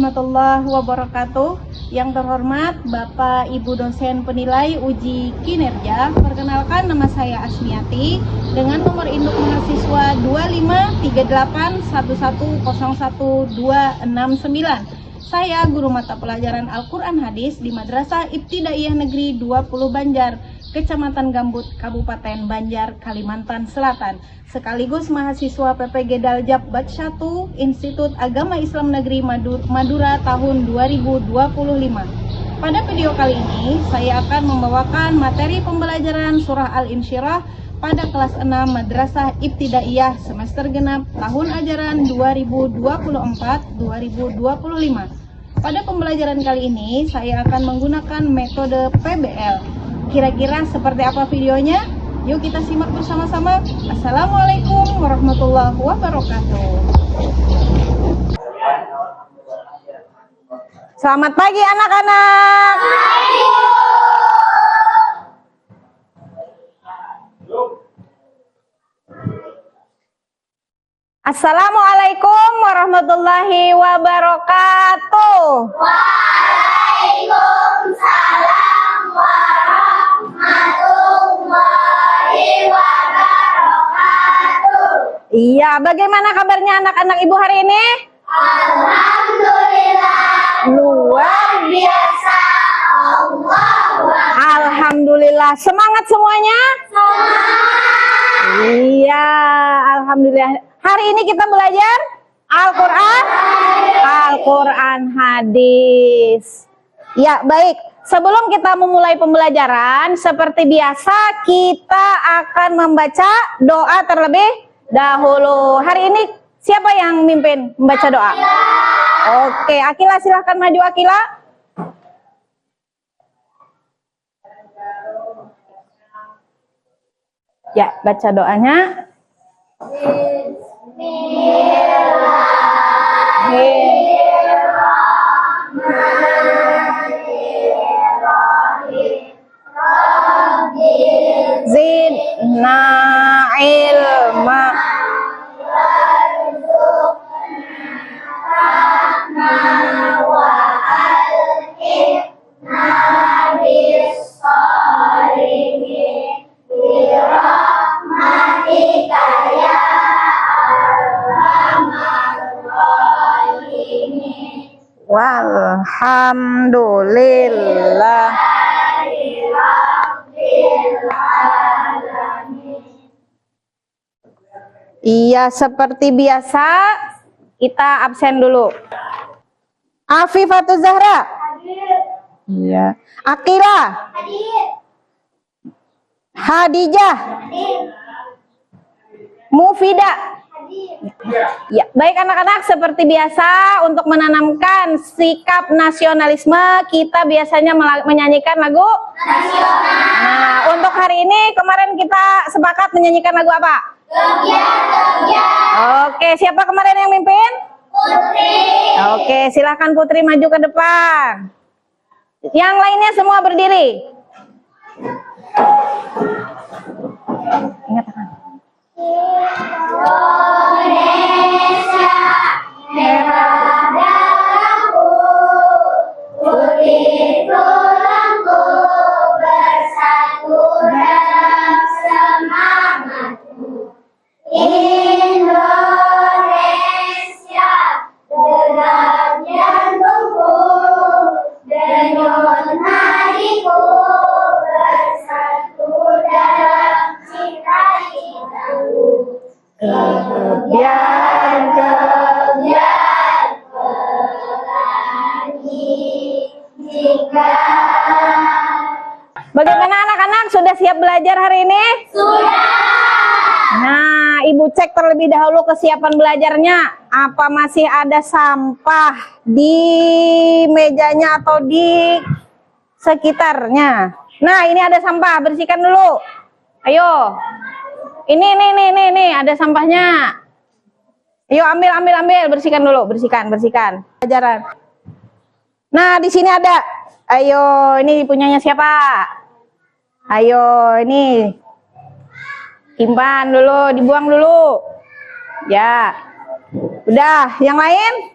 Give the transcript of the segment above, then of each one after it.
warahmatullahi wabarakatuh. Yang terhormat Bapak Ibu dosen penilai uji kinerja, perkenalkan nama saya Asmiati dengan nomor induk mahasiswa 25381101269. Saya guru mata pelajaran Al-Quran Hadis di Madrasah Ibtidaiyah Negeri 20 Banjar, Kecamatan Gambut, Kabupaten Banjar, Kalimantan Selatan, sekaligus mahasiswa PPG Daljab Batch 1 Institut Agama Islam Negeri Madura tahun 2025. Pada video kali ini saya akan membawakan materi pembelajaran surah Al-Insyirah pada kelas 6 Madrasah Ibtidaiyah semester genap tahun ajaran 2024-2025. Pada pembelajaran kali ini saya akan menggunakan metode PBL. Kira-kira seperti apa videonya? Yuk kita simak bersama-sama. Assalamualaikum warahmatullahi wabarakatuh. Selamat pagi anak-anak. Assalamualaikum warahmatullahi wabarakatuh. Waalaikumsalam warahmatullahi wabarakatuh. Iya, bagaimana kabarnya anak-anak ibu hari ini? Alhamdulillah. Luar Biasa. Alhamdulillah. Semangat semuanya? Semangat. Iya, alhamdulillah. Hari ini kita belajar Al-Quran hadis. Ya, baik. Sebelum kita memulai pembelajaran, seperti biasa kita akan membaca doa terlebih dahulu. Hari ini siapa yang mimpin membaca doa? Oke, Akila silahkan maju Akila. Ya, baca doanya. Zidna ilma. Walhamdulillah. Iya, seperti biasa kita absen dulu. Afifatul Zahra. Iya. Akila. Hadijah. Mufida. Ya, baik anak-anak, seperti biasa untuk menanamkan sikap nasionalisme kita biasanya menyanyikan lagu nasional. Nah, untuk hari ini kemarin kita sepakat menyanyikan lagu apa? Oke, siapa kemarin yang mimpin? Putri. Oke, silahkan Putri maju ke depan. Yang lainnya semua berdiri. Ingat kan? Indonesia merah darahku, putih tulangku, bersatu dalam semangatku. Indonesia detak jantungku, denyut nadiku, bersatu dalam cita-citaku. Kebiar pelangi jika. Bagaimana anak-anak, sudah siap belajar hari ini? Sudah. Nah, Ibu cek terlebih dahulu kesiapan belajarnya. Apa masih ada sampah di mejanya atau di sekitarnya? Nah, ini ada sampah, bersihkan dulu. Ayo. Ini ada sampahnya. Ayo ambil, bersihkan dulu, bersihkan. Pelajaran. Nah, di sini ada. Ayo, ini punyanya siapa? Ayo, ini. Simpan dulu, dibuang dulu. Ya. Udah, yang lain?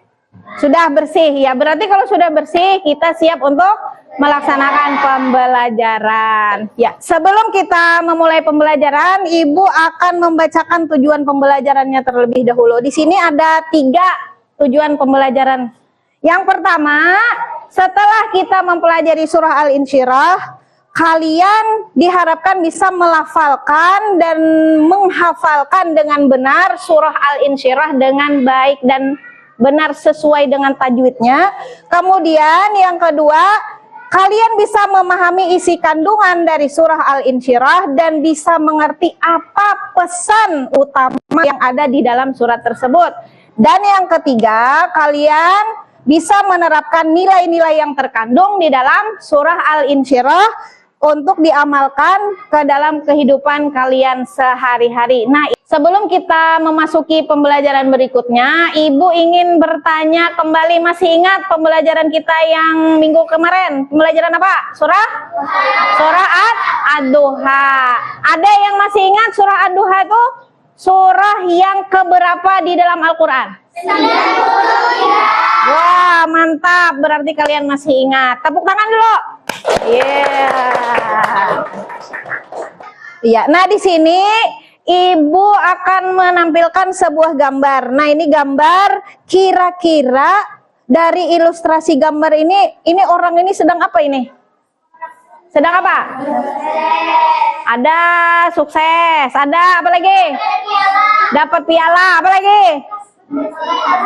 Sudah bersih ya. Berarti kalau sudah bersih, kita siap untuk melaksanakan pembelajaran. Ya, sebelum kita memulai pembelajaran, Ibu akan membacakan tujuan pembelajarannya terlebih dahulu. Di sini ada 3 tujuan pembelajaran. Yang pertama, setelah kita mempelajari surah Al-Insyirah, kalian diharapkan bisa melafalkan dan menghafalkan dengan benar surah Al-Insyirah dengan baik dan benar sesuai dengan tajwidnya. Kemudian yang kedua, kalian bisa memahami isi kandungan dari surah Al-Insyirah dan bisa mengerti apa pesan utama yang ada di dalam surat tersebut. Dan yang ketiga, kalian bisa menerapkan nilai-nilai yang terkandung di dalam surah Al-Insyirah untuk diamalkan ke dalam kehidupan kalian sehari-hari. Nah, sebelum kita memasuki pembelajaran berikutnya, Ibu ingin bertanya kembali, masih ingat pembelajaran kita yang minggu kemarin? Pembelajaran apa? Surah Ad-Duha. Ada yang masih ingat surah Ad-Duha itu surah yang keberapa di dalam Al-Quran? 93. Wah, mantap. Berarti kalian masih ingat. Tepuk tangan dulu. Iya. Nah, di sini Ibu akan menampilkan sebuah gambar. Nah, ini gambar, kira-kira dari ilustrasi gambar ini orang ini sedang apa ini? Sedang apa? Ada sukses. Ada apa lagi? Dapat piala. Apa lagi?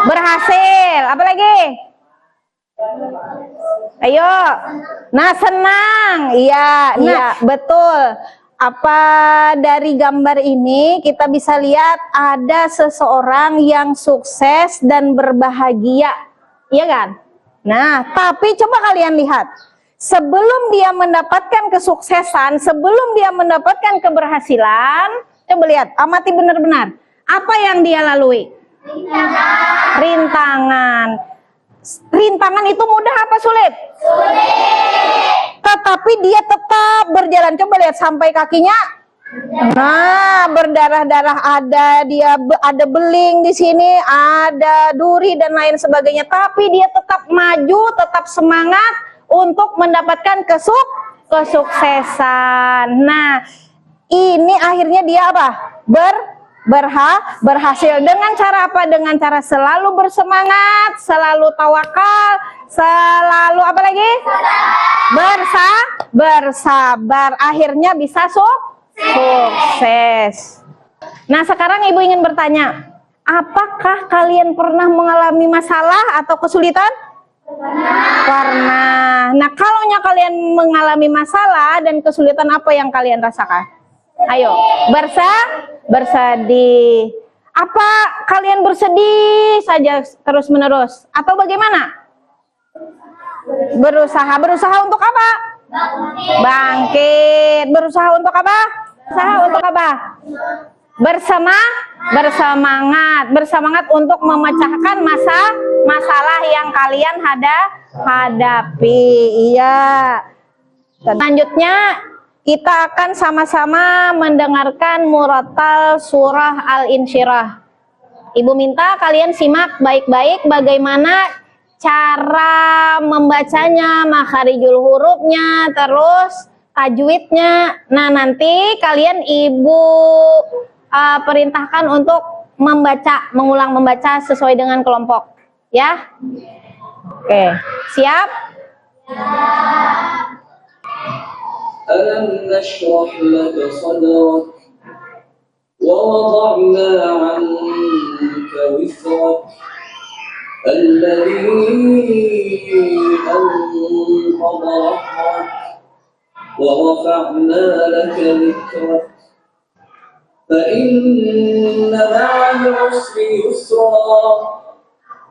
Berhasil. Apa lagi? Ayo. Nah, senang. Iya, iya, betul. Apa dari gambar ini kita bisa lihat ada seseorang yang sukses dan berbahagia. Iya kan? Nah, tapi coba kalian lihat. Sebelum dia mendapatkan kesuksesan, sebelum dia mendapatkan keberhasilan, coba lihat, amati benar-benar. Apa yang dia lalui? Rintangan. Rintangan itu mudah apa sulit? Sulit. Tetapi dia tetap berjalan. Coba lihat sampai kakinya. Nah, berdarah-darah ada beling di sini, ada duri dan lain sebagainya. Tapi dia tetap maju, tetap semangat untuk mendapatkan kesuksesan. Nah, ini akhirnya dia apa? Berhasil. Dengan cara apa? Dengan cara selalu bersemangat, selalu tawakal, selalu apa lagi? Bersabar. Akhirnya bisa sukses. Nah, sekarang Ibu ingin bertanya, apakah kalian pernah mengalami masalah atau kesulitan? Pernah. Nah, kalau kalian mengalami masalah dan kesulitan, apa yang kalian rasakan? Ayo, bersedih. Apa kalian bersedih saja terus-menerus? Atau bagaimana? Berusaha untuk apa? Bangkit. Berusaha untuk apa? Bersemangat untuk memecahkan masalah yang kalian hadapi. Iya. Selanjutnya kita akan sama-sama mendengarkan murattal surah Al-Insyirah. Ibu minta kalian simak baik-baik bagaimana cara membacanya, makharijul hurufnya, terus tajwidnya. Nah, nanti kalian Ibu perintahkan untuk mengulang membaca sesuai dengan kelompok, ya. Oke, siap? ألم نشرح لك صدرك ووضعنا عنك وزرك الذي أنقض ظهرك ورفعنا لك ذكرك فإن مع العسر يسرا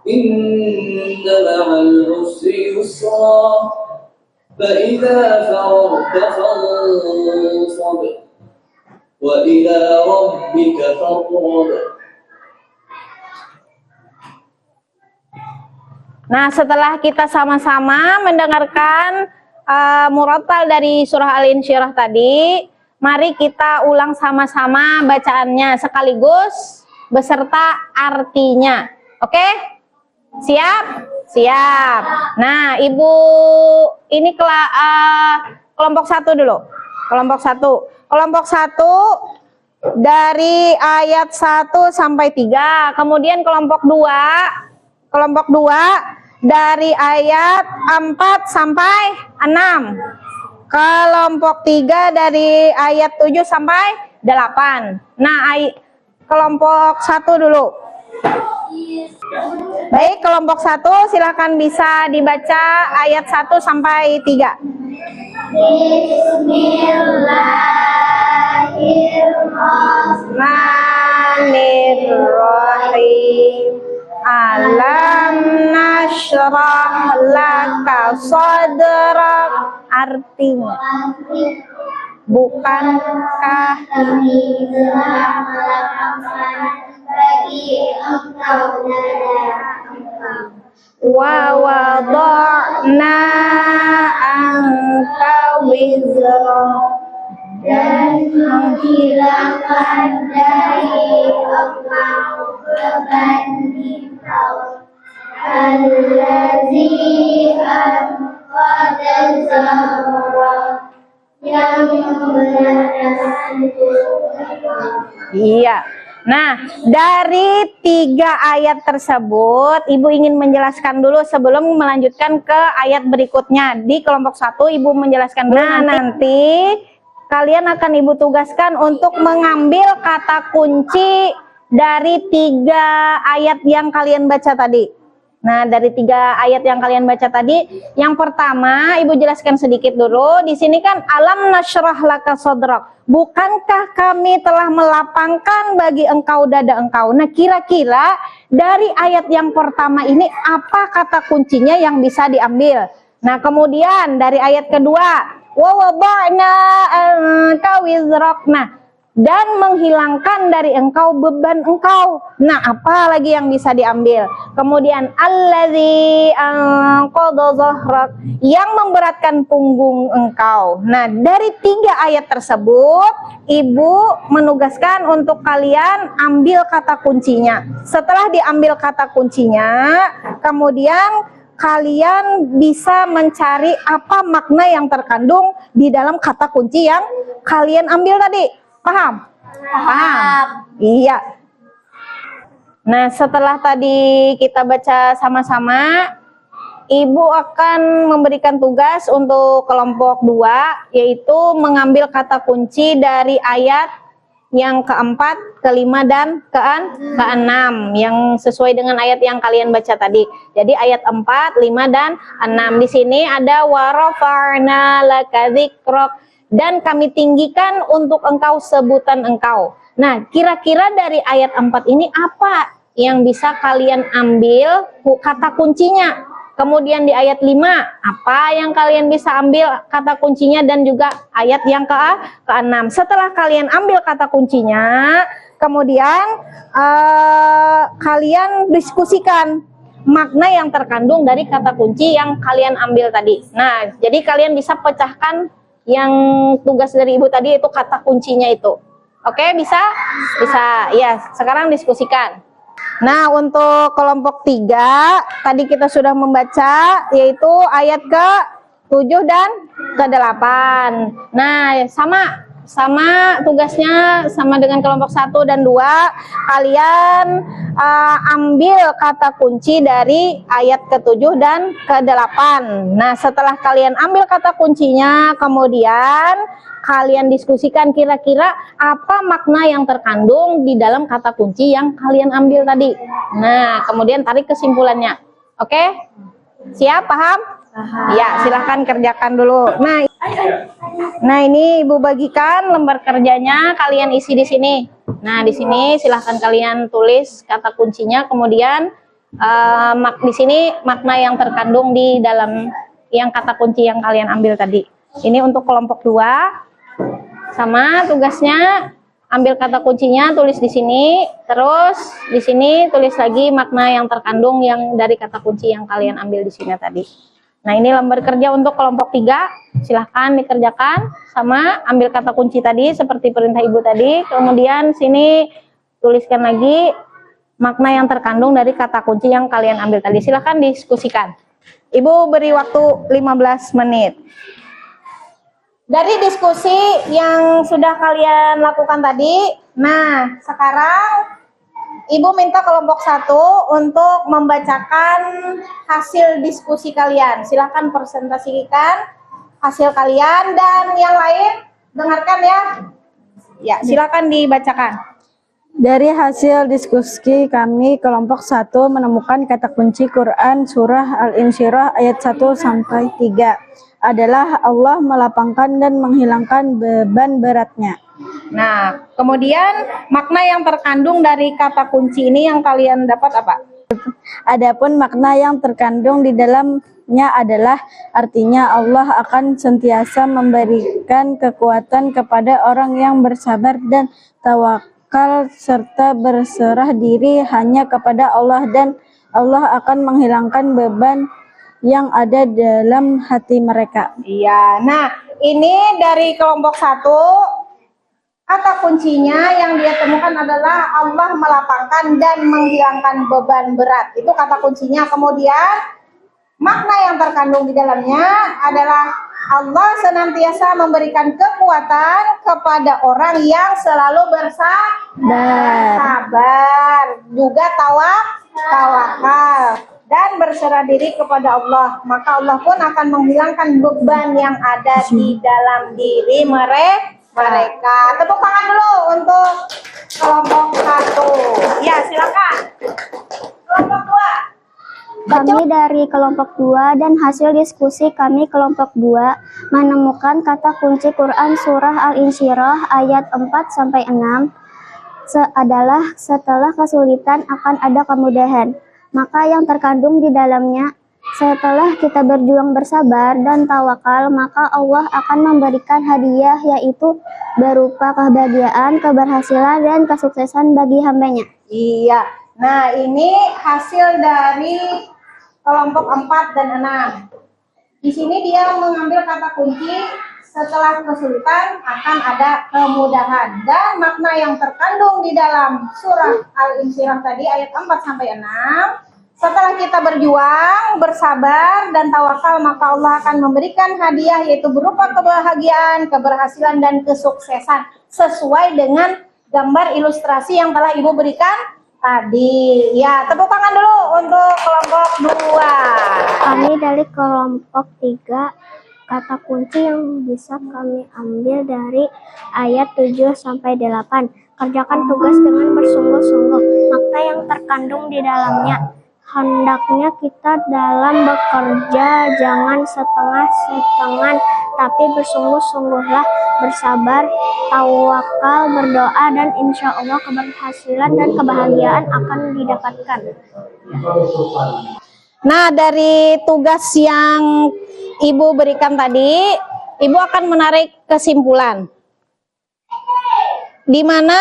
إن مع العسر يسرا فإذا فرغت فانصب وإلى ربك فارغب. Nah, setelah kita sama-sama mendengarkan murattal dari surah Al-Insyirah tadi, mari kita ulang sama-sama bacaannya sekaligus beserta artinya. Oke? Siap? Siap. Nah, Ibu ini kelompok 1 dulu. Kelompok 1. Kelompok 1 dari ayat 1 sampai 3. Kemudian kelompok 2. Kelompok 2 dari ayat 4 sampai 6. Kelompok 3 dari ayat 7 sampai 8. Nah, kelompok 1 dulu. Baik, kelompok 1 silakan bisa dibaca ayat 1 sampai 3. Bismillahirrahmanirrahim. Alam nashrah laka sadrak. Artinya, bukankah Kami telah melapangkan bagi engkau dada engkau. wa wada'na anka wizrak Dan menghilangkan dari engkau beban engkau. Allazi anqadha zahrak. Yang membenarkan Iya. Nah, dari 3 ayat tersebut, Ibu ingin menjelaskan dulu sebelum melanjutkan ke ayat berikutnya. Di kelompok 1, Ibu menjelaskan dulu. Nah, nanti kalian akan Ibu tugaskan untuk mengambil kata kunci dari 3 ayat yang kalian baca tadi. Nah, dari 3 ayat yang kalian baca tadi, yang pertama Ibu jelaskan sedikit dulu. Di sini kan alam nashrah laka sadrak. Bukankah kami telah melapangkan bagi engkau dada engkau? Nah, kira-kira dari ayat yang pertama ini apa kata kuncinya yang bisa diambil? Nah, kemudian dari ayat kedua, wa wada'na anka wizrak. Nah, dan menghilangkan dari engkau beban engkau. Nah, apa lagi yang bisa diambil? Kemudian allazi anqadha zahrak, yang memberatkan punggung engkau. Nah, dari 3 ayat tersebut, Ibu menugaskan untuk kalian ambil kata kuncinya. Setelah diambil kata kuncinya, kemudian kalian bisa mencari apa makna yang terkandung di dalam kata kunci yang kalian ambil tadi. Paham? Paham. Iya. Nah, setelah tadi kita baca sama-sama, Ibu akan memberikan tugas untuk kelompok 2, yaitu mengambil kata kunci dari ayat yang keempat, kelima, dan keenam, yang sesuai dengan ayat yang kalian baca tadi. Jadi ayat 4, 5, dan 6. Di sini ada wa rafa'na laka dzikrak, dan kami tinggikan untuk engkau sebutan engkau. Nah, kira-kira dari ayat 4 ini apa yang bisa kalian ambil kata kuncinya? Kemudian di ayat 5, apa yang kalian bisa ambil kata kuncinya, dan juga ayat yang ke-6. Setelah kalian ambil kata kuncinya, kemudian kalian diskusikan makna yang terkandung dari kata kunci yang kalian ambil tadi. Nah, jadi kalian bisa pecahkan yang tugas dari Ibu tadi, itu kata kuncinya itu. Oke, bisa? Bisa. Ya, sekarang diskusikan. Nah, untuk kelompok 3 tadi kita sudah membaca, yaitu ayat ke-7 dan ke-8. Nah, sama tugasnya sama dengan kelompok 1 dan 2. Kalian ambil kata kunci dari ayat ke-7 dan ke-8. Nah, setelah kalian ambil kata kuncinya, kemudian kalian diskusikan kira-kira apa makna yang terkandung di dalam kata kunci yang kalian ambil tadi. Nah, kemudian tarik kesimpulannya. Oke? Siap? Paham? Ya, silahkan kerjakan dulu. Nah, ini Ibu bagikan lembar kerjanya, kalian isi di sini. Nah, di sini silahkan kalian tulis kata kuncinya, kemudian di sini makna yang terkandung di dalam yang kata kunci yang kalian ambil tadi. Ini untuk kelompok 2. Sama tugasnya, ambil kata kuncinya, tulis di sini, terus di sini tulis lagi makna yang terkandung yang dari kata kunci yang kalian ambil di sini tadi. Nah, ini lembar kerja untuk kelompok 3. Silahkan dikerjakan. Sama, ambil kata kunci tadi seperti perintah Ibu tadi. Kemudian sini tuliskan lagi makna yang terkandung dari kata kunci yang kalian ambil tadi. Silahkan diskusikan. Ibu beri waktu 15 menit. Dari diskusi yang sudah kalian lakukan tadi, nah sekarang Ibu minta kelompok 1 untuk membacakan hasil diskusi kalian. Silahkan presentasikan hasil kalian dan yang lain dengarkan ya. Ya, silakan dibacakan. Dari hasil diskusi kami, kelompok 1 menemukan kata kunci Quran surah Al-Insyirah ayat 1 sampai 3 adalah Allah melapangkan dan menghilangkan beban beratnya. Nah, kemudian makna yang terkandung dari kata kunci ini yang kalian dapat apa? Adapun makna yang terkandung di dalamnya adalah artinya Allah akan sentiasa memberikan kekuatan kepada orang yang bersabar dan tawakal serta berserah diri hanya kepada Allah, dan Allah akan menghilangkan beban yang ada dalam hati mereka. Iya, nah ini dari kelompok 1, kata kuncinya yang dia temukan adalah Allah melapangkan dan menghilangkan beban berat. Itu kata kuncinya. Kemudian makna yang terkandung di dalamnya adalah Allah senantiasa memberikan kekuatan kepada orang yang selalu bersabar, juga tawakal dan berserah diri kepada Allah. Maka Allah pun akan menghilangkan beban yang ada di dalam diri mereka. Tepuk tangan dulu untuk kelompok 1. Ya, silakan. Kelompok 2. Kami dari kelompok 2 dan hasil diskusi kami kelompok 2 menemukan kata kunci Quran surah Al-Insyirah ayat 4 sampai 6 adalah setelah kesulitan akan ada kemudahan. Maka yang terkandung di dalamnya, setelah kita berjuang bersabar dan tawakal, maka Allah akan memberikan hadiah, yaitu berupa kebahagiaan, keberhasilan, dan kesuksesan bagi hambanya. Iya. Nah, ini hasil dari kelompok 4 dan 6. Di sini dia mengambil kata kunci setelah kesulitan akan ada kemudahan. Dan makna yang terkandung di dalam surah Al-Insyirah tadi ayat 4 sampai 6, setelah kita berjuang, bersabar dan tawakal, maka Allah akan memberikan hadiah, yaitu berupa kebahagiaan, keberhasilan dan kesuksesan sesuai dengan gambar ilustrasi yang telah Ibu berikan tadi. Ya, tepuk tangan dulu untuk kelompok 2. Kami dari kelompok 3, kata kunci yang bisa kami ambil dari ayat 7 sampai 8. Kerjakan tugas dengan bersungguh-sungguh. Makna yang terkandung di dalamnya, hendaknya kita dalam bekerja jangan setengah-setengah, tapi bersungguh-sungguhlah, bersabar, tawakal, berdoa, dan insya Allah keberhasilan dan kebahagiaan akan didapatkan. Nah, dari tugas yang Ibu berikan tadi, Ibu akan menarik kesimpulan. Di mana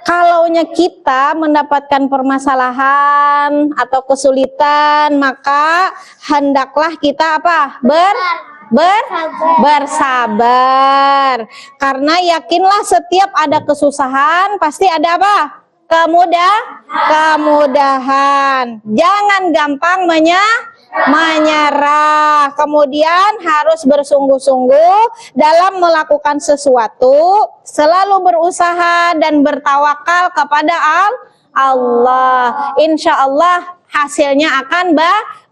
kalaunya kita mendapatkan permasalahan atau kesulitan, maka hendaklah kita apa? Bersabar. Karena yakinlah setiap ada kesusahan pasti ada apa? Kemudahan. Jangan gampang menyerah. Kemudian harus bersungguh-sungguh dalam melakukan sesuatu, selalu berusaha dan bertawakal kepada Allah. Insya Allah hasilnya akan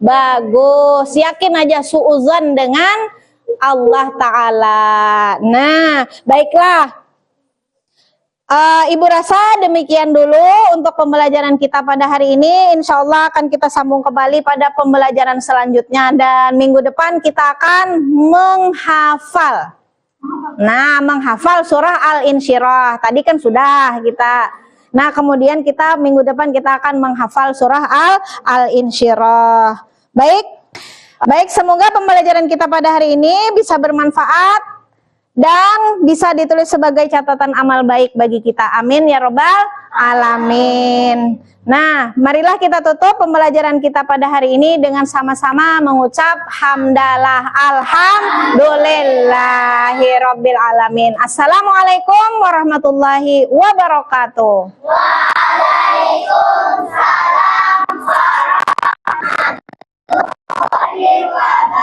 bagus. Yakin aja, suuzan dengan Allah Ta'ala. Nah, baiklah. Ibu rasa demikian dulu untuk pembelajaran kita pada hari ini. Insya Allah akan kita sambung kembali pada pembelajaran selanjutnya. Dan minggu depan kita akan menghafal. Nah, menghafal surah Al-Insyirah. Tadi kan sudah kita. Nah, kemudian kita minggu depan kita akan menghafal surah Al-Insyirah. Baik, semoga pembelajaran kita pada hari ini bisa bermanfaat dan bisa ditulis sebagai catatan amal baik bagi kita. Amin ya robbal alamin. Nah, marilah kita tutup pembelajaran kita pada hari ini dengan sama-sama mengucap hamdalah alhamdulillahi rabbil alamin. Assalamualaikum warahmatullahi wabarakatuh. Waalaikumsalam. wa